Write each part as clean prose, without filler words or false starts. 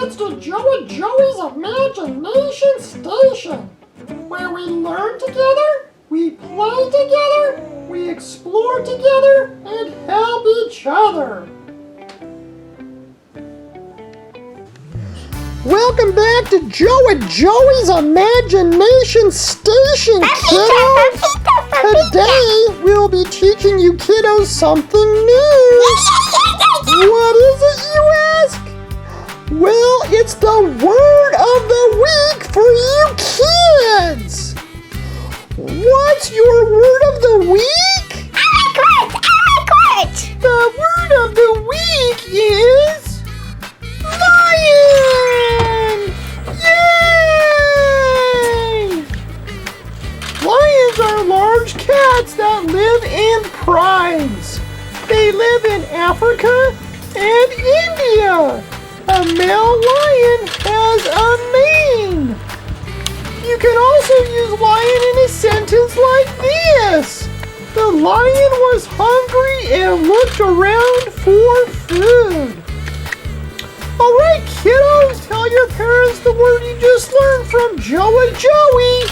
It's the Joe and Joey's Imagination Station, where we learn together, we play together, we explore together, and help each other. Welcome back to Joe and Joey's Imagination Station, kiddos! Today, we'll be teaching you kiddos something new. What is it, you ask? Well, it's the word of the week for you kids! What's your word of the week? I like words! The word of the week is lion! Yay! Lions are large cats that live in prides. They live in Africa and India. A male lion has a mane. You can also use lion in a sentence like this. The lion was hungry and looked around for food. Alright, kiddos, tell your parents the word you just learned from Joe and Joey.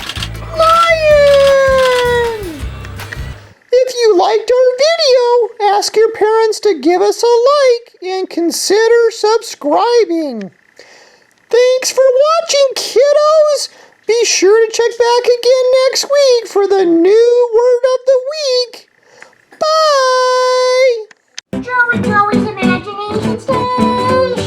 Lion! If you liked our video, ask your parents to give us a like and consider subscribing. Thanks for watching, kiddos! Be sure to check back again next week for the new word of the week. Bye! Joe and Joey's Imagination Station!